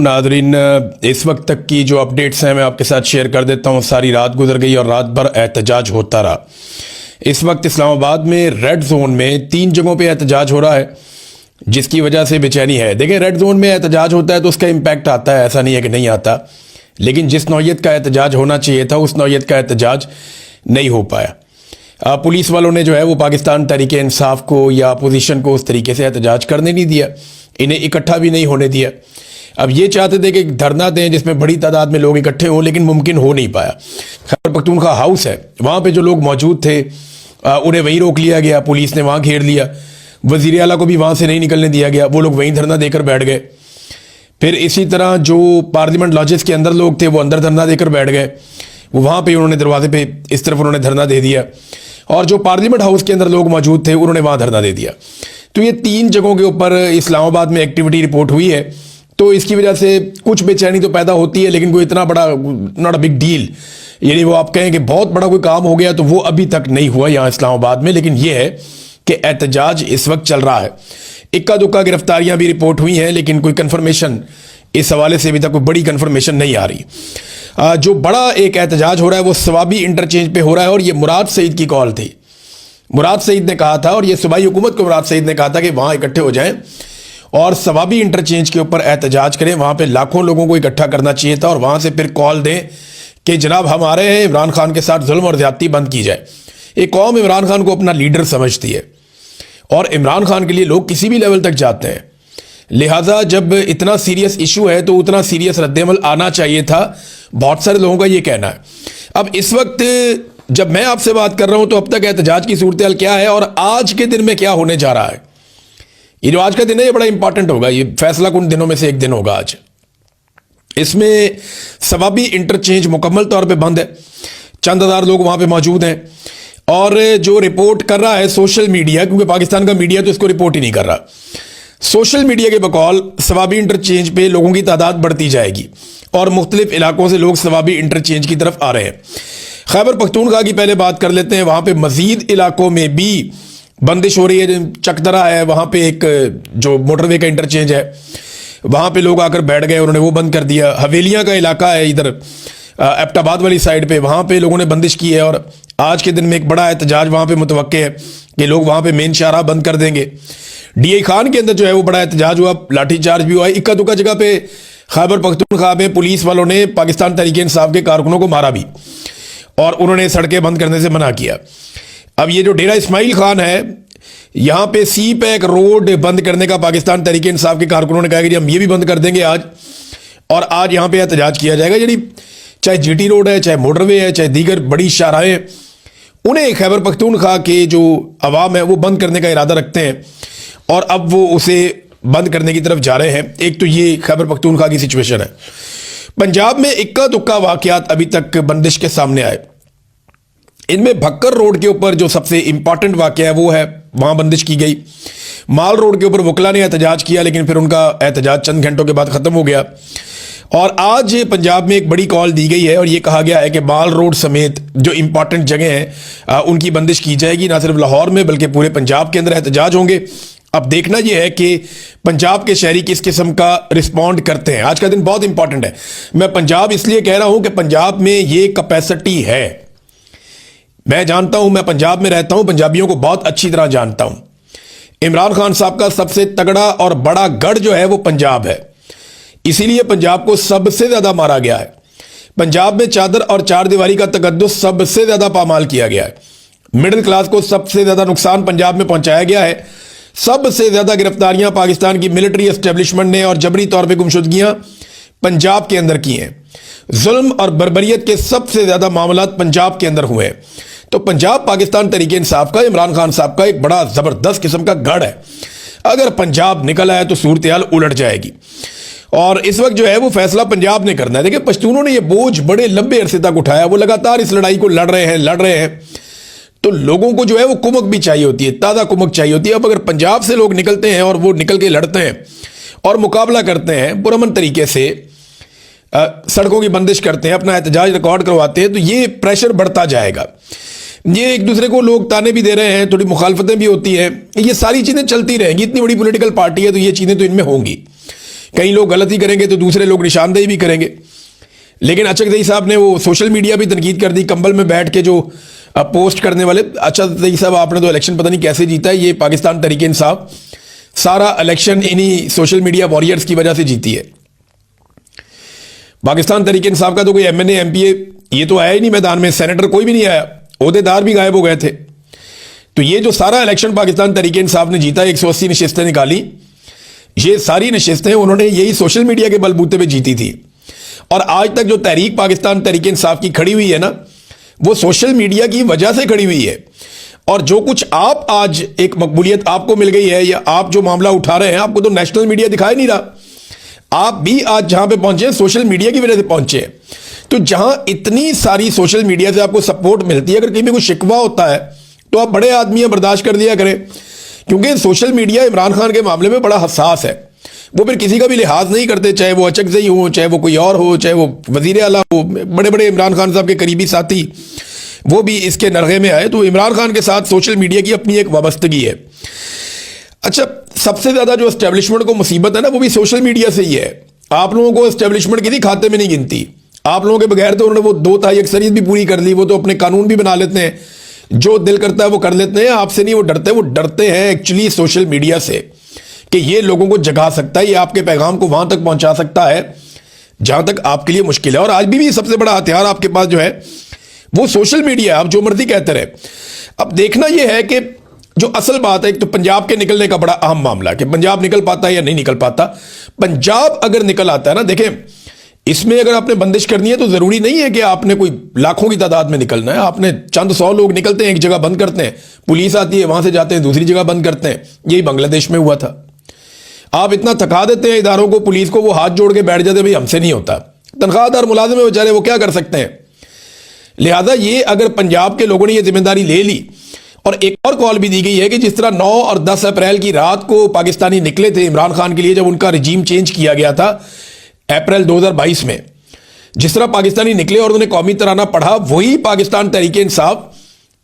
Nadreen, इस वक्त तक की जो अपडेट्स हैं मैं आपके साथ शेयर कर देता हूँ। सारी रात गुजर गई और रात भर एहतजाज होता रहा। इस वक्त इस्लामाबाद में रेड जोन में 3 जगहों पे एहतजाज हो रहा है, जिसकी वजह से बेचैनी है। देखिए, रेड जोन में एहतजाज होता है तो उसका इम्पैक्ट आता है, ऐसा नहीं है कि नहीं आता, लेकिन जिस नौयत का एहतजाज होना चाहिए था उस नौयत का एहतजाज नहीं हो पाया। पुलिस वालों ने जो है वो पाकिस्तान तहरीक इंसाफ को या अपोजिशन को उस तरीके से एहतजाज करने नहीं दिया, इन्हें इकट्ठा भी नहीं होने दिया। अब ये चाहते थे कि धरना दें जिसमें बड़ी तादाद में लोग इकट्ठे हों, लेकिन मुमकिन हो नहीं पाया। खैबर पख्तूनख्वा हाउस है, वहाँ पे जो लोग मौजूद थे उन्हें वहीं रोक लिया गया, पुलिस ने वहाँ घेर लिया। वज़ीर आला को भी वहाँ से नहीं निकलने दिया गया, वो लोग वहीं धरना देकर बैठ गए। फिर इसी तरह जो पार्लियामेंट लॉजेस के अंदर लोग थे वो अंदर धरना देकर बैठ गए, वो वहाँ पे उन्होंने दरवाजे पे इस तरफ उन्होंने धरना दे दिया, और जो पार्लियामेंट हाउस के अंदर लोग मौजूद थे उन्होंने वहाँ धरना दे दिया। तो ये 3 जगहों के ऊपर इस्लामाबाद में एक्टिविटी रिपोर्ट हुई है। तो इसकी वजह से कुछ बेचैनी तो पैदा होती है, लेकिन कोई इतना बड़ा नॉट अ बिग डील, यानी वो आप कहें कि बहुत बड़ा कोई काम हो गया तो वो अभी तक नहीं हुआ यहाँ इस्लामाबाद में। लेकिन ये है कि एहतजाज इस वक्त चल रहा है। इक्का दुक्का गिरफ्तारियां भी रिपोर्ट हुई हैं, लेकिन कोई कंफर्मेशन इस हवाले से अभी तक कोई बड़ी कंफर्मेशन नहीं आ रही। जो बड़ा एक एहतजाज हो रहा है वो सवाबी इंटरचेंज पे हो रहा है, और ये मुराद सईद की कॉल थी। मुराद सईद ने कहा था, और ये सूबाई हुकूमत को मुराद सईद ने कहा था कि वहाँ इकट्ठे हो जाएं और सवाबी इंटरचेंज के ऊपर एहतजाज करें। वहाँ पे लाखों लोगों को इकट्ठा करना चाहिए था, और वहाँ से फिर कॉल दें कि जनाब हम आ रहे हैं, इमरान खान के साथ जुल्म और ज्यादती बंद की जाए। एक कौम इमरान खान को अपना लीडर समझती है, और इमरान खान के लिए लोग किसी भी लेवल तक जाते हैं। लिहाजा जब इतना सीरियस इशू है तो उतना सीरियस रद्देमल आना चाहिए था, बहुत सारे लोगों का ये कहना है। अब इस वक्त जब मैं आपसे बात कर रहा हूं तो अब तक एहतजाज की सूरत हाल क्या है और आज के दिन में क्या होने जा रहा है। ये जो आज का दिन है ये बड़ा इंपॉर्टेंट होगा, ये फैसला कुन दिनों में से एक दिन होगा आज। इसमें सवाबी इंटरचेंज मुकम्मल तौर पे बंद है, चंद हज़ार लोग वहां पे मौजूद हैं, और जो रिपोर्ट कर रहा है सोशल मीडिया, क्योंकि पाकिस्तान का मीडिया तो इसको रिपोर्ट ही नहीं कर रहा, सोशल मीडिया के बकौल सवाबी इंटरचेंज पे लोगों की तादाद बढ़ती जाएगी और मुख्तलिफ इलाकों से लोग सवाबी इंटरचेंज की तरफ आ रहे हैं। खैबर पख्तूनख्वा की पहले बात कर लेते हैं। वहां पे मजीद इलाकों में भी बंदिश हो रही है। चकदरा है, वहां पे एक जो मोटरवे का इंटरचेंज है, वहां पे लोग आकर बैठ गए, उन्होंने वो बंद कर दिया। हवेलियां का इलाका है इधर एबटाबाद वाली साइड पे, वहां पे लोगों ने बंदिश की है, और आज के दिन में एक बड़ा एहतजाज वहां पे मुतवक्के है कि लोग वहां पे मेन शाहराह बंद कर देंगे। डीआई खान के अंदर जो है वो बड़ा एहतजाज हुआ, लाठीचार्ज भी हुआ। इक्का दुक्का जगह पे खैबर पख्तूनख्वा में पुलिस वालों ने पाकिस्तान तहरीक इंसाफ के कारकुनों को मारा भी, और उन्होंने सड़कें बंद करने से मना किया। अब ये जो डेरा इस्माइल खान है, यहां पे सी पैक रोड बंद करने का पाकिस्तान तहरीक इंसाफ के कारकुनों ने कहा कि हम ये भी बंद कर देंगे आज, और आज यहां पे एहतजाज किया जाएगा। यानी चाहे जीटी रोड है, चाहे मोटरवे है, चाहे दीगर बड़ी शाहराहें, उन्हें खैबर पख्तूनख्वा के जो अवाम है वो बंद करने का इरादा रखते हैं, और अब वो उसे बंद करने की तरफ जा रहे हैं। एक तो ये खैबर पख्तूनख्वा की सिचुएशन है। पंजाब में इक्का दुक्का वाकयात अभी तक बंदिश के सामने आए। इनमें भक्कर रोड के ऊपर जो सबसे इंपॉर्टेंट वाकया है वो है, वहां बंदिश की गई। माल रोड के ऊपर वकला ने एहतजाज किया, लेकिन फिर उनका एहतजाज चंद घंटों के बाद खत्म हो गया। और आज पंजाब में एक बड़ी कॉल दी गई है, और यह कहा गया है कि माल रोड समेत जो इंपॉर्टेंट जगह हैं उनकी बंदिश की जाएगी। ना सिर्फ लाहौर में बल्कि पूरे पंजाब के अंदर एहतजाज होंगे। अब देखना यह है कि पंजाब के शहरी किस किस्म का रिस्पॉन्ड करते हैं। आज का दिन बहुत इंपॉर्टेंट है। मैं पंजाब इसलिए कह रहा हूं कि पंजाब में ये कैपेसिटी है। मैं जानता हूं, मैं पंजाब में रहता हूं, पंजाबियों को बहुत अच्छी तरह जानता हूं। इमरान खान साहब का सबसे तगड़ा और बड़ा गढ़ जो है वो पंजाब है, इसीलिए पंजाब को सबसे ज्यादा मारा गया है। पंजाब में चादर और चार दीवारी का तकद्दुस सबसे ज्यादा पामाल किया गया है। मिडिल क्लास को सबसे ज्यादा नुकसान पंजाब में पहुंचाया गया है। सबसे ज्यादा गिरफ्तारियां पाकिस्तान की मिलिट्री एस्टेब्लिशमेंट ने और जबरी तौर पे गुमशुदगियां पंजाब के अंदर की हैं। जुल्म और बर्बरियत के सबसे ज्यादा मामला पंजाब के अंदर हुए हैं। तो पंजाब पाकिस्तान तहरीक इंसाफ का, इमरान खान साहब का एक बड़ा जबरदस्त किस्म का गढ़ है। अगर पंजाब निकल आया तो सूरत हाल उलट जाएगी, और इस वक्त जो है वो फैसला पंजाब ने करना है। देखिए, पश्तूनों ने ये बोझ बड़े लंबे अरसे तक उठाया, वो लगातार इस लड़ाई को लड़ रहे हैं, तो लोगों को जो है वो कुमक भी चाहिए होती है, ताज़ा कुमक चाहिए होती है। अब अगर पंजाब से लोग निकलते हैं और वो निकल के लड़ते हैं और मुकाबला करते हैं पुरअमन तरीके से, सड़कों की बंदिश करते हैं, अपना एहतजाज रिकॉर्ड करवाते हैं, तो ये प्रेशर बढ़ता जाएगा। ये एक दूसरे को लोग ताने भी दे रहे हैं, थोड़ी मुखालफतें भी होती हैं, ये सारी चीज़ें चलती रहेंगी। इतनी बड़ी पॉलिटिकल पार्टी है तो ये चीज़ें तो इनमें होंगी। कई लोग गलती करेंगे तो दूसरे लोग निशानदेही भी करेंगे। लेकिन अचकज़ई साहब ने वो सोशल मीडिया भी तनकीद कर दी, कंबल में बैठ के जो पोस्ट करने वाले। अचकज़ई साहब आपने तो इलेक्शन पता नहीं कैसे जीता है, ये पाकिस्तान तहरीक इंसाफ सारा इलेक्शन इन्हीं सोशल मीडिया वॉरियर्स की वजह से जीती है। पाकिस्तान तहरीक इंसाफ का तो कोई एमएनए एमपीए ये तो आया ही नहीं मैदान में, सेनेटर कोई भी नहीं आया, ओहदेदार भी गायब हो गए थे। तो ये जो सारा इलेक्शन पाकिस्तान तहरीक इंसाफ ने जीता, 180 नशिस्तें निकाली, ये सारी नशिस्तें उन्होंने यही सोशल मीडिया के बलबूते पे जीती थी। और आज तक जो तहरीक पाकिस्तान तहरीक इंसाफ की खड़ी हुई है ना, वो सोशल मीडिया की वजह से खड़ी हुई है। और जो कुछ आप आज एक मकबूलियत आपको मिल गई है, या आप जो मामला उठा रहे हैं, आपको तो नेशनल मीडिया दिखाई नहीं रहा। आप भी आज जहां पे पहुंचे हैं सोशल मीडिया की वजह से पहुंचे हैं। तो जहां इतनी सारी सोशल मीडिया से आपको सपोर्ट मिलती है, अगर कहीं भी कोई शिकवा होता है तो आप बड़े आदमी हैं, बर्दाश्त कर दिया करें। क्योंकि सोशल मीडिया इमरान खान के मामले में बड़ा हसास है, वो फिर किसी का भी लिहाज नहीं करते, चाहे वो अचकज़ई हो, चाहे वो कोई और हो, चाहे वो वजीर आला हो। बड़े बड़े इमरान खान साहब के करीबी साथी वो भी इसके नरगे में आए। तो इमरान खान के साथ सोशल मीडिया की अपनी एक वाबस्तगी है। अच्छा, सबसे ज्यादा जो एस्टेब्लिशमेंट को मुसीबत है ना, वो भी सोशल मीडिया से ही है। आप लोगों को एस्टेब्लिशमेंट किसी खाते में नहीं गिनती। आप लोगों के बगैर तो उन्होंने वो 2/3 अक्सरियत भी पूरी कर ली, वो तो अपने कानून भी बना लेते हैं, जो दिल करता है वो कर लेते हैं। आपसे नहीं वो डरते हैं एक्चुअली सोशल मीडिया से, कि ये लोगों को जगा सकता है, ये आपके पैगाम को वहां तक पहुंचा सकता है जहां तक आपके लिए मुश्किल है। और आज भी सबसे बड़ा हथियार आपके पास जो है वो सोशल मीडिया। आप जो मर्जी कहते रहे। अब देखना यह है कि जो असल बात है, एक तो पंजाब के निकलने का बड़ा अहम मामला, कि पंजाब निकल पाता है या नहीं निकल पाता। पंजाब अगर निकल आता है ना, देखें, इसमें अगर आपने बंदिश करनी है तो जरूरी नहीं है कि आपने कोई लाखों की तादाद में निकलना है। आपने चंद 100 लोग निकलते हैं, एक जगह बंद करते हैं, पुलिस आती है, वहां से जाते हैं दूसरी जगह बंद करते हैं। यही बांग्लादेश में हुआ था। आप इतना थका देते हैं इदारों को, पुलिस को, वो हाथ जोड़ के बैठ जाते, भाई हमसे नहीं होता। तनख्वाहदार मुलाजिम है बेचारे, वो क्या कर सकते हैं। लिहाजा ये अगर पंजाब के लोगों ने ये जिम्मेदारी ले ली, और एक और कॉल भी दी गई है कि जिस तरह 9 और 10 अप्रैल की रात को पाकिस्तानी निकले थे इमरान खान के लिए, जब उनका रिजीम चेंज किया गया था अप्रैल 2022 में, जिस तरह पाकिस्तानी निकले और उन्होंने कौमी तराना पढ़ा, वही पाकिस्तान तहरीक इंसाफ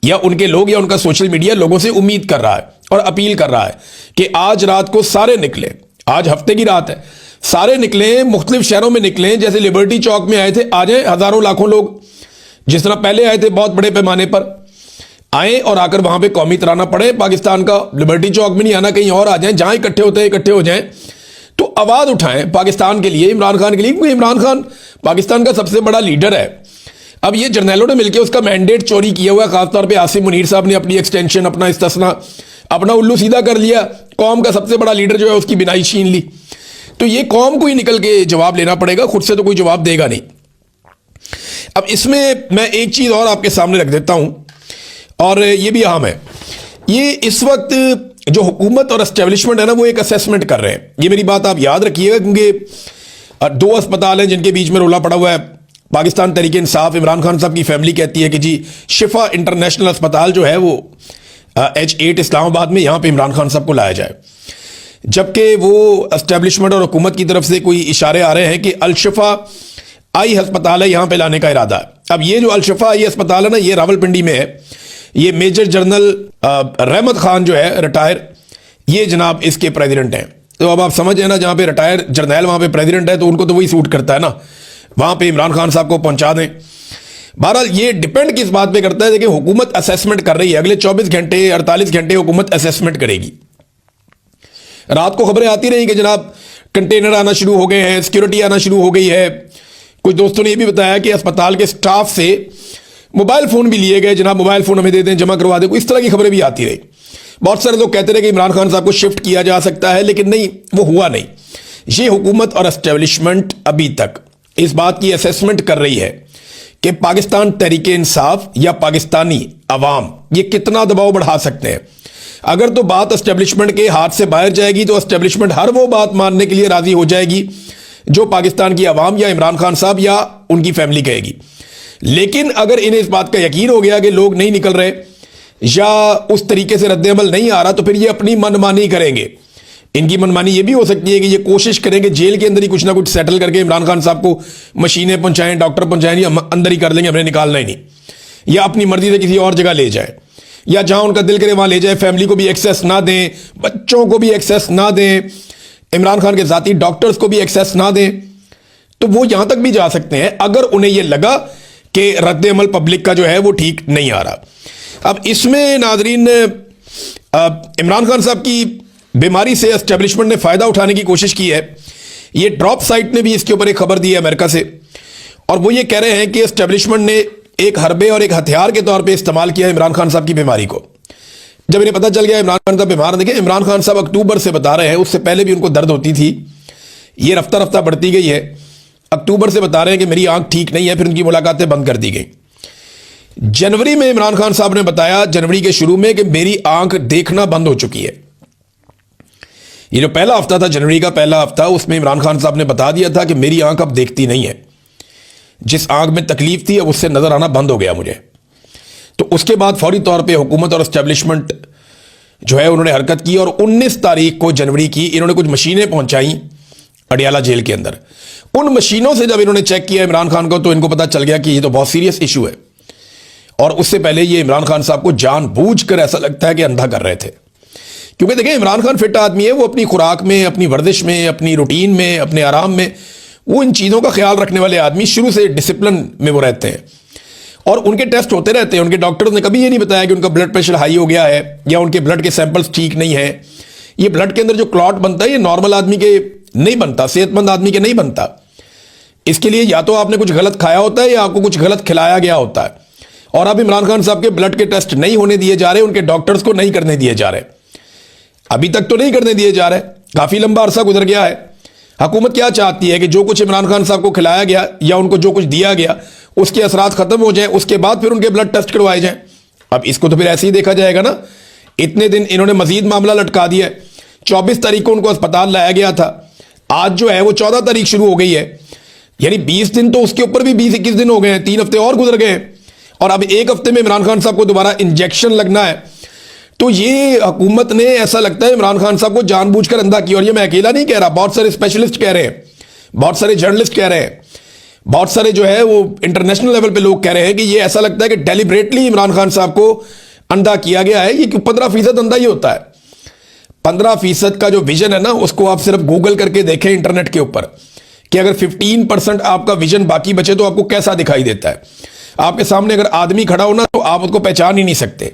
या उनके लोग या उनका सोशल मीडिया लोगों से उम्मीद कर रहा है और अपील कर रहा है कि आज रात को सारे निकले। आज हफ्ते की रात है, सारे निकले, मुख्तलिफ शहरों में निकले। जैसे लिबर्टी चौक में आए थे, आ जाए हजारों लाखों लोग, जिस तरह पहले आए थे बहुत बड़े पैमाने पर, आए और आकर वहां पे कौमी तराना पड़े पाकिस्तान का। लिबर्टी चौक में नहीं आना, कहीं और आ जाए, जहां इकट्ठे होते हैं इकट्ठे हो जाएं, तो आवाज उठाएं पाकिस्तान के लिए, इमरान खान के लिए। क्योंकि इमरान खान पाकिस्तान का सबसे बड़ा लीडर है। अब ये जर्नैलों ने मिलकर उसका मैंडेट चोरी किया हुआ है। खासतौर पर आसिम मुनीर साहब ने अपनी एक्सटेंशन, अपना इस्तिस्ना, अपना उल्लू सीधा कर लिया। कौम का सबसे बड़ा लीडर जो है उसकी बिनाई छीन ली। तो ये कौम को ही निकल के जवाब लेना पड़ेगा, खुद से तो कोई जवाब देगा नहीं। अब इसमें मैं एक चीज और आपके सामने रख देता हूं, और ये भी अहम है। ये इस वक्त जो हुकूमत और एस्टेब्लिशमेंट है ना, वो एक असेसमेंट कर रहे हैं। ये मेरी बात आप याद रखिएगा, क्योंकि 2 अस्पताल हैं जिनके बीच में रोला पड़ा हुआ है। पाकिस्तान तहरीक इंसाफ, इमरान खान साहब की फैमिली कहती है कि जी शिफा इंटरनेशनल अस्पताल जो है वो H8 इस्लामाबाद में, यहां पे इमरान खान साहब को लाया जाए। जबकि वो एस्टेब्लिशमेंट और हुकूमत की तरफ से कोई इशारे आ रहे हैं कि अल-शिफा आई अस्पताल है, यहां पे लाने का इरादा है। अब ये जो अल-शिफा आई अस्पताल है ना, ये रावलपिंडी में है। ये मेजर जनरल रहमत खान जो है रिटायर, ये जनाब इसके प्रेसिडेंट हैं। तो अब आप समझ हैं ना, जहां पे रिटायर जर्नैल वहां पे प्रेसिडेंट है, तो उनको तो वही सूट करता है ना, वहां पे इमरान खान साहब को पहुंचा दें। बहरहाल ये डिपेंड किस बात पे करता है, देखिए हुकूमत असेसमेंट कर रही है। अगले 24 घंटे 48 घंटे हुकूमत असेसमेंट करेगी। रात को खबरें आती रही कि जनाब कंटेनर आना शुरू हो गए हैं, सिक्योरिटी आना शुरू हो गई है। कुछ दोस्तों ने यह भी बताया कि अस्पताल के स्टाफ से मोबाइल फोन भी लिए गए, जनाब मोबाइल फोन हमें दे दें, जमा करवा दें। इस तरह की खबरें भी आती रही। बहुत सारे लोग कहते रहे कि इमरान खान साहब को शिफ्ट किया जा सकता है, लेकिन नहीं, वो हुआ नहीं। ये हुकूमत और एस्टेब्लिशमेंट अभी तक इस बात की असेसमेंट कर रही है कि पाकिस्तान तहरीक इंसाफ या पाकिस्तानी अवाम ये कितना दबाव बढ़ा सकते हैं। अगर तो बात एस्टेब्लिशमेंट के हाथ से बाहर जाएगी तो एस्टेब्लिशमेंट हर वो बात मानने के लिए राजी हो जाएगी जो पाकिस्तान की अवाम या इमरान खान साहब या उनकी फैमिली कहेगी। लेकिन अगर इन्हें इस बात का यकीन हो गया कि लोग नहीं निकल रहे या उस तरीके से रद्द-ए-अमल नहीं आ रहा, तो फिर ये अपनी मनमानी करेंगे। इनकी मनमानी ये भी हो सकती है कि ये कोशिश करेंगे जेल के अंदर ही कुछ ना कुछ सेटल करके इमरान खान साहब को मशीनें पहुंचाएं, डॉक्टर पहुंचाएं, या अंदर ही कर लेंगे, हमने निकालना ही नहीं, या अपनी मर्जी से किसी और जगह ले जाए, या जहां उनका दिल करे वहां ले जाए। फैमिली को भी एक्सेस ना दें, बच्चों को भी एक्सेस ना दें, इमरान खान के ज़ाती डॉक्टर्स को भी एक्सेस ना दें, तो वो यहां तक भी जा सकते हैं अगर उन्हें यह लगा कि रद्द अमल पब्लिक का जो है वो ठीक नहीं आ रहा। अब इसमें नाजरीन इमरान खान साहब की बीमारी से एस्टेब्लिशमेंट ने फ़ायदा उठाने की कोशिश की है। ये ड्रॉप साइट ने भी इसके ऊपर एक खबर दी है अमेरिका से, और वो ये कह रहे हैं कि एस्टेब्लिशमेंट ने एक हरबे और एक हथियार के तौर पे इस्तेमाल किया इमरान खान साहब की बीमारी को। जब इन्हें पता चल गया इमरान खान साहब बीमार, देखिए इमरान खान साहब अक्टूबर से बता रहे हैं, उससे पहले भी उनको दर्द होती थी, ये रफ्ता रफ्ता बढ़ती गई है। अक्टूबर से बता रहे हैं कि मेरी आंख ठीक नहीं है, फिर उनकी मुलाकातें बंद कर दी गई। जनवरी में इमरान खान साहब ने बताया, जनवरी के शुरू में, कि मेरी आंख देखना बंद हो चुकी है। ये जो पहला हफ्ता था, जनवरी का पहला हफ्ता, उसमें इमरान खान साहब ने बता दिया था कि मेरी आंख अब देखती नहीं है, जिस आंख में तकलीफ थी अब उससे नजर आना बंद हो गया मुझे। तो उसके बाद फौरी तौर पे हुकूमत और एस्टेब्लिशमेंट जो है उन्होंने हरकत की, और 19 तारीख को जनवरी की इन्होंने कुछ मशीनें पहुंचाई अडियाला जेल के अंदर। उन मशीनों से जब इन्होंने चेक किया इमरान खान को, तो इनको पता चल गया कि ये तो बहुत सीरियस इशू है। और उससे पहले ये इमरान खान साहब को जानबूझकर ऐसा लगता है कि अंधा कर रहे थे, क्योंकि देखिए इमरान खान फिट आदमी है, वो अपनी खुराक में, अपनी वर्जिश में, अपनी रूटीन में, अपने आराम में, वो इन चीज़ों का ख्याल रखने वाले आदमी, शुरू से डिसिप्लिन में वो रहते हैं, और उनके टेस्ट होते रहते हैं। उनके डॉक्टर्स ने कभी ये नहीं बताया कि उनका ब्लड प्रेशर हाई हो गया है या उनके ब्लड के सैंपल्स ठीक नहीं है। ये ब्लड के अंदर जो क्लॉट बनता है ये नॉर्मल आदमी के नहीं बनता, सेहतमंद आदमी के नहीं बनता। इसके लिए या तो आपने कुछ गलत खाया होता है या आपको कुछ गलत खिलाया गया होता है। और अब इमरान खान साहब के ब्लड के टेस्ट नहीं होने दिए जा रहे, उनके डॉक्टर्स को नहीं करने दिए जा रहे, अभी तक तो नहीं करने दिए जा रहे, काफी लंबा अरसा गुजर गया है। हुकूमत क्या चाहती है कि जो कुछ इमरान खान साहब को खिलाया गया या उनको जो कुछ दिया गया उसके असरात खत्म हो जाए, उसके बाद फिर उनके ब्लड टेस्ट करवाए जाएं। अब इसको तो फिर ऐसे ही देखा जाएगा ना। इतने दिन इन्होंने मजीद मामला लटका दिया। 24 तारीख को उनको अस्पताल लाया गया था, आज जो है वो 14 तारीख शुरू हो गई है, यानी 20 दिन तो उसके ऊपर भी 20-21 दिन हो गए हैं, 3 हफ्ते और गुजर गए हैं, और अब 1 हफ्ते में इमरान खान साहब को दोबारा इंजेक्शन लगना है। तो ये हुकूमत ने, ऐसा लगता है, इमरान खान साहब को जानबूझकर अंधा किया। और ये मैं अकेला नहीं कह रहा, बहुत सारे स्पेशलिस्ट कह रहे हैं, बहुत सारे जर्नलिस्ट कह रहे हैं, बहुत सारे जो है वो इंटरनेशनल लेवल पे लोग कह रहे हैं कि ये ऐसा लगता है कि डेलिबरेटली इमरान खान साहब को अंधा किया गया है। ये 15% अंधा ही होता है। 15% का जो विजन है ना, उसको आप सिर्फ गूगल करके देखें इंटरनेट के ऊपर, कि अगर 15% आपका विजन बाकी बचे तो आपको कैसा दिखाई देता है। आपके सामने अगर आदमी खड़ा हो ना, तो आप उसको पहचान ही नहीं सकते,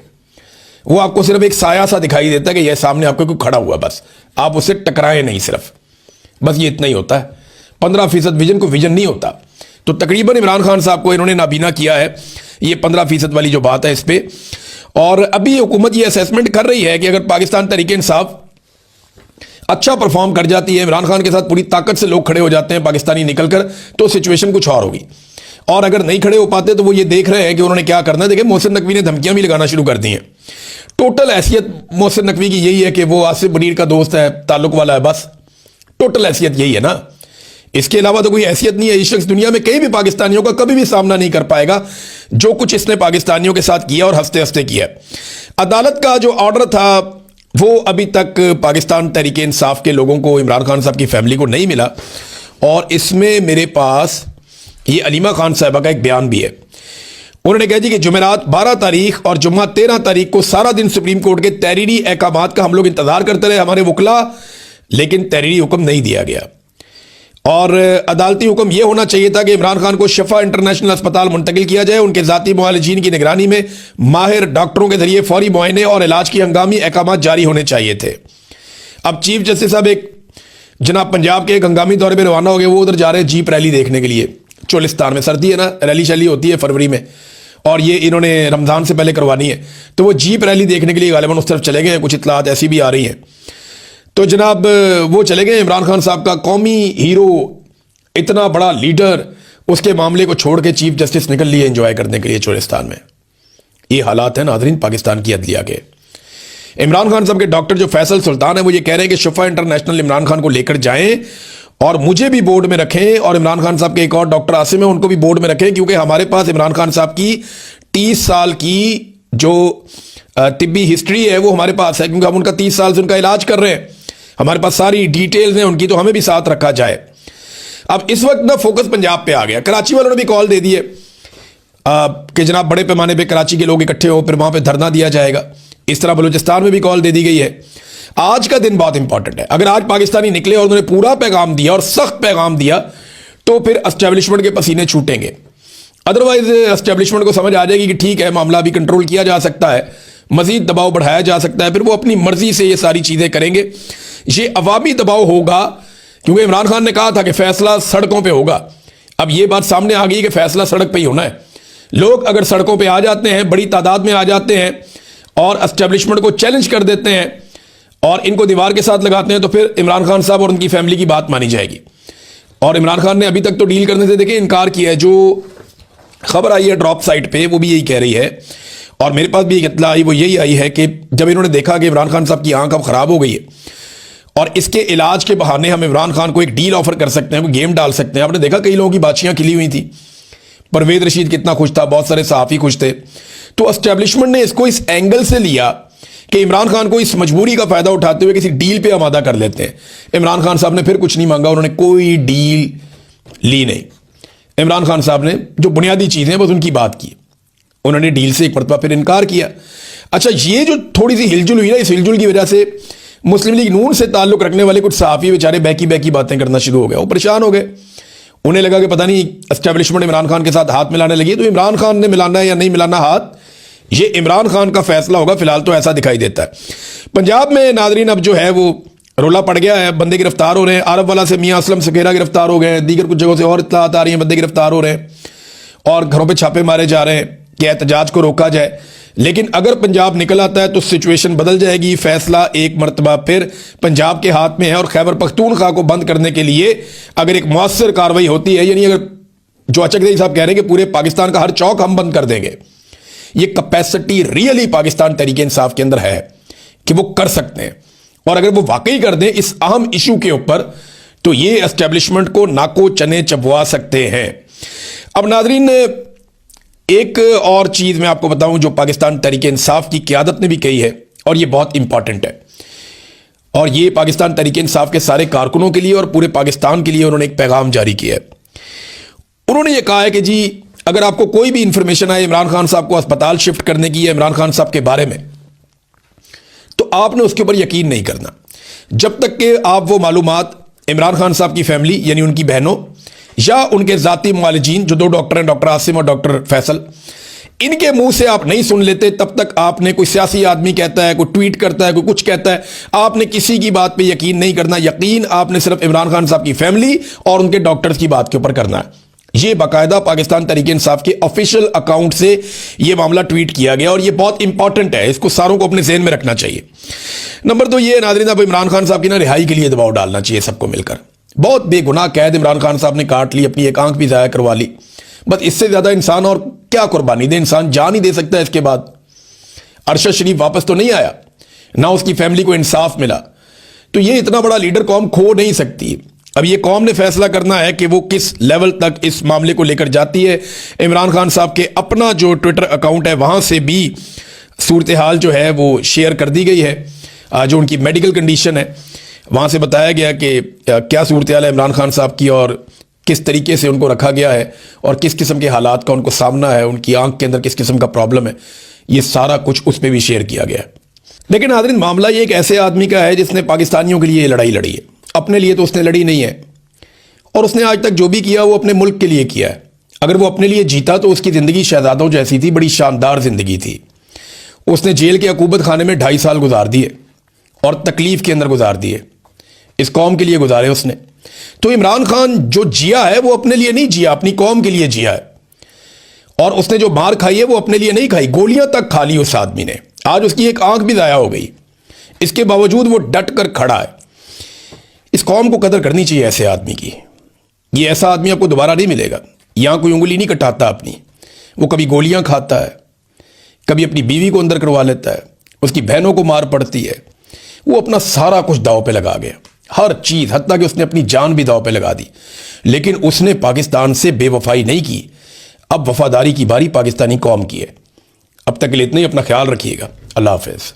वो आपको सिर्फ एक साया सा दिखाई देता है कि यह सामने आपको कोई खड़ा हुआ, बस आप उससे टकराए नहीं, सिर्फ बस ये इतना ही होता है। 15% विजन को विजन नहीं होता। तो तकरीबन इमरान खान साहब को इन्होंने नाबीना किया है, ये 15% वाली जो बात है इस पे। और अभी हुकूमत ये असेसमेंट कर रही है कि अगर पाकिस्तान तहरीक इंसाफ अच्छा परफॉर्म कर जाती है, इमरान खान के साथ पूरी ताकत से लोग खड़े हो जाते हैं पाकिस्तानी निकलकर, तो सिचुएशन कुछ और होगी। और अगर नहीं खड़े हो पाते तो वो ये देख रहे हैं कि उन्होंने क्या करना है। देखिए मोहसिन नकवी ने धमकियां भी लगाना शुरू कर दी हैं। टोटल हैसियत मोहसिन नकवी की यही है कि वो आसिफ बनीर का दोस्त है, ताल्लुक वाला है, बस टोटल हैसियत यही है ना। इसके अलावा तो कोई हैसियत नहीं है। इस शख्स दुनिया में कई भी पाकिस्तानियों का कभी भी सामना नहीं कर पाएगा जो कुछ इसने पाकिस्तानियों के साथ किया, और हंसते हंसते किया। अदालत का जो ऑर्डर था वो अभी तक पाकिस्तान तहरीक इंसाफ के लोगों को, इमरान खान साहब की फैमिली को नहीं मिला। और इसमें मेरे पास ये अलीमा खान साहबा का एक बयान भी है। उन्होंने कहा जी कि जुमेरात 12 तारीख और जुम्मा 13 तारीख को सारा दिन सुप्रीम कोर्ट के तहरीरी अहकामात का हम लोग इंतजार करते रहे, हमारे वकला, लेकिन तहरीरी हुक्म नहीं दिया गया। और अदालती हुक्म यह होना चाहिए था कि इमरान खान को शफा इंटरनेशनल अस्पताल मुंतकिल किया जाए, उनके ज़ाती मुआलिजीन की निगरानी में माहिर डॉक्टरों के जरिए फौरी मुआयने और इलाज की हंगामी अहकामात जारी होने चाहिए थे। अब चीफ जस्टिस साहब एक जनाब पंजाब के एक हंगामी दौरे पर रवाना हो गए। वो उधर जा रहे हैं जीप रैली देखने के लिए, चोलिस्तान में। सर्दी है ना, रैली शैली होती है फरवरी में, और ये इन्होंने रमज़ान से पहले करवानी है, तो वो जीप रैली देखने के लिए गालिबन उस तरफ चले गए। कुछ इतलात ऐसी भी आ रही हैं। तो जनाब वो चले गए। इमरान खान साहब का कौमी हीरो, इतना बड़ा लीडर, उसके मामले को छोड़ के चीफ जस्टिस निकल लिए एंजॉय करने के लिए चोलिस्तान में। ये हालात है नाज़रीन पाकिस्तान की अदलिया के। इमरान खान साहब के डॉक्टर जो फैसल सुल्तान है वो ये कह रहे हैं कि शफा इंटरनेशनल इमरान खान को लेकर जाएं और मुझे भी बोर्ड में रखें, और इमरान खान साहब के एक और डॉक्टर आसिम है उनको भी बोर्ड में रखें, क्योंकि हमारे पास इमरान खान साहब की 30 साल की जो तिब्बी हिस्ट्री है वो हमारे पास है, क्योंकि हम उनका 30 साल से उनका इलाज कर रहे हैं। हमारे पास सारी डिटेल्स हैं उनकी, तो हमें भी साथ रखा जाए। अब इस वक्त ना फोकस पंजाब पे आ गया। कराची वालों ने भी कॉल दे दी है कि जनाब बड़े पैमाने पे कराची के लोग इकट्ठे हो, फिर वहां पे धरना दिया जाएगा। इस तरह बलूचिस्तान में भी कॉल दे दी गई है। आज का दिन बहुत इंपॉर्टेंट है। अगर आज पाकिस्तानी निकले और उन्होंने पूरा पैगाम दिया और सख्त पैगाम दिया तो फिर एस्टेब्लिशमेंट के पसीने छूटेंगे। अदरवाइज एस्टेब्लिशमेंट को समझ आ जाएगी कि ठीक है, मामला भी कंट्रोल किया जा सकता है, मजीद दबाव बढ़ाया जा सकता है, फिर वो अपनी मर्जी से ये सारी चीजें करेंगे। ये अवामी दबाव होगा क्योंकि इमरान खान ने कहा था कि फैसला सड़कों पे होगा। अब ये बात सामने आ गई कि फैसला सड़क पे ही होना है। लोग अगर सड़कों पे आ जाते हैं, बड़ी तादाद में आ जाते हैं और एस्टेब्लिशमेंट को चैलेंज कर देते हैं और इनको दीवार के साथ लगाते हैं, तो फिर इमरान खान साहब और उनकी फैमिली की बात मानी जाएगी। और इमरान खान ने अभी तक तो डील करने से देखिए इनकार किया है। जो खबर आई है ड्रॉप साइट पे वो भी यही कह रही है और मेरे पास भी एक इत्तला आई, वो यही आई है कि जब इन्होंने देखा कि इमरान खान साहब की आंख अब खराब हो गई है और इसके इलाज के बहाने हम इमरान खान को एक डील ऑफर कर सकते हैं, वो गेम डाल सकते हैं। आपने देखा कई लोगों की बातचियां खिली हुई थी, परवेज रशीद कितना खुश था, बहुत सारे सहाफ़ी खुश थे। तो एस्टेब्लिशमेंट ने इसको इस एंगल से लिया कि इमरान खान को इस मजबूरी का फायदा उठाते हुए किसी डील पे आमादा कर लेते हैं। इमरान खान साहब ने फिर कुछ नहीं मांगा, उन्होंने कोई डील ली नहीं। इमरान खान साहब ने जो बुनियादी चीजें बस उनकी बात की, उन्होंने डील से एक मरतबा फिर इनकार किया। अच्छा, ये जो थोड़ी सी हिलजुल हुई ना, इस हिलजुल की वजह से मुस्लिम लीग नून से ताल्लुक रखने वाले कुछ सहाफ़ी बेचारे बैकी बैकी बातें करना शुरू हो गए। वो परेशान हो गए, उन्हें लगा कि पता नहीं एस्टेब्लिशमेंट इमरान खान के साथ हाथ मिलाने लगी। तो इमरान खान ने मिलाना है या नहीं मिलाना हाथ, ये इमरान खान का फैसला होगा। फिलहाल तो ऐसा दिखाई देता है। पंजाब में नादरीन अब जो है वो रोला पड़ गया है, बंदे गिरफ्तार हो रहे हैं। आरब वाला से मियां असलम सकेरा गिरफ्तार हो गए हैं, दीगर कुछ जगहों से और इत्तलात आ रही हैं, बंदे गिरफ्तार हो रहे हैं और घरों पे छापे मारे जा रहे हैं कि एहतजाज को रोका जाए। लेकिन अगर पंजाब निकल आता है तो सिचुएशन बदल जाएगी। फैसला एक मरतबा फिर पंजाब के हाथ में है और खैबर पख्तूनख्वा को बंद करने के लिए अगर एक मौसर कार्रवाई होती है, यानी अगर जो अचकज़ई साहब कह रहे हैं कि पूरे पाकिस्तान का हर चौक हम बंद कर देंगे, ये कैपेसिटी रियली पाकिस्तान तहरीके इंसाफ के अंदर है कि वो कर सकते हैं। और अगर वो वाकई कर दें इस अहम इशू के ऊपर, तो ये एस्टेब्लिशमेंट को नाको चने चबवा सकते हैं। अब नाजरीन, एक और चीज मैं आपको बताऊं जो पाकिस्तान तहरीके इंसाफ की क़यादत ने भी कही है और ये बहुत इंपॉर्टेंट है, और ये पाकिस्तान तहरीके इंसाफ के सारे कारकुनों के लिए और पूरे पाकिस्तान के लिए उन्होंने एक पैगाम जारी किया है। उन्होंने ये कहा है कि जी, अगर आपको कोई भी इंफॉर्मेशन आए इमरान खान साहब को अस्पताल शिफ्ट करने की या इमरान खान साहब के बारे में, तो आपने उसके ऊपर यकीन नहीं करना जब तक कि आप वो मालूमात इमरान खान साहब की फैमिली यानी उनकी बहनों या उनके जाती मुआलिजीन जो 2 डॉक्टर हैं, डॉक्टर आसिम और डॉक्टर फैसल, इनके मुंह से आप नहीं सुन लेते तब तक आपने, कोई सियासी आदमी कहता है, कोई ट्वीट करता है, कोई कुछ कहता है, आपने किसी की बात पे यकीन नहीं करना। यकीन आपने सिर्फ इमरान खान साहब की फैमिली और उनके डॉक्टर्स की बात के ऊपर करना है। ये बाकायदा पाकिस्तान तहरीके इंसाफ के ऑफिशियल अकाउंट से ये मामला ट्वीट किया गया और ये बहुत इंपॉर्टेंट है, इसको सारों को अपने ज़हन में रखना चाहिए। नंबर 2 ये नाज़रीन, अब इमरान खान साहब की ना रिहाई के लिए दबाव डालना चाहिए सबको मिलकर। बहुत बेगुनाह कैद इमरान खान साहब ने काट ली, अपनी एक आंख भी ज़ाया करवा ली। बस इससे ज़्यादा इंसान और क्या कुर्बानी दे, इंसान जान ही दे सकता है। इसके बाद अरशद शरीफ वापस तो नहीं आया, ना उसकी फैमिली को इंसाफ मिला, तो ये इतना बड़ा लीडर कौम खो नहीं सकती। अब ये कौम ने फैसला करना है कि वो किस लेवल तक इस मामले को लेकर जाती है। इमरान खान साहब के अपना जो ट्विटर अकाउंट है वहाँ से भी सूरत हाल जो है वो शेयर कर दी गई है। जो उनकी मेडिकल कंडीशन है वहाँ से बताया गया कि क्या सूरत हाल है इमरान खान साहब की और किस तरीके से उनको रखा गया है और किस किस्म के हालात का उनको सामना है, उनकी आंख के अंदर किस किस्म का प्रॉब्लम है, ये सारा कुछ उस पर भी शेयर किया गया है। लेकिन नाज़रीन, मामला ये एक ऐसे आदमी का है जिसने पाकिस्तानियों के लिए लड़ाई लड़ी है, अपने लिए तो उसने लड़ी नहीं है। और उसने आज तक जो भी किया वो अपने मुल्क के लिए किया है। अगर वो अपने लिए जीता तो उसकी ज़िंदगी शहजादों जैसी थी, बड़ी शानदार ज़िंदगी थी। उसने जेल के अकूबत खाने में 2.5 साल गुजार दिए और तकलीफ़ के अंदर गुजार दिए, इस कौम के लिए गुजारे उसने। तो इमरान खान जो जिया है वो अपने लिए नहीं जिया, अपनी कौम के लिए जिया है। और उसने जो मार खाई है वो अपने लिए नहीं खाई, गोलियां तक खा ली उस आदमी ने। आज उसकी एक आंख भी ज़ाया हो गई, इसके बावजूद वो डट कर खड़ा है। इस कौम को कदर करनी चाहिए ऐसे आदमी की। ये ऐसा आदमी आपको दोबारा नहीं मिलेगा। यहां कोई उंगली नहीं कटाता अपनी, वो कभी गोलियां खाता है, कभी अपनी बीवी को अंदर करवा लेता है, उसकी बहनों को मार पड़ती है। वो अपना सारा कुछ दांव पे लगा गया, हर चीज, हत्ता कि उसने अपनी जान भी दांव पे लगा दी। लेकिन उसने पाकिस्तान से बेवफाई नहीं की। अब वफादारी की बारी पाकिस्तानी कौम की है। अब तक के लिए इतना ही, अपना ख्याल रखिएगा। अल्लाह हाफिज़।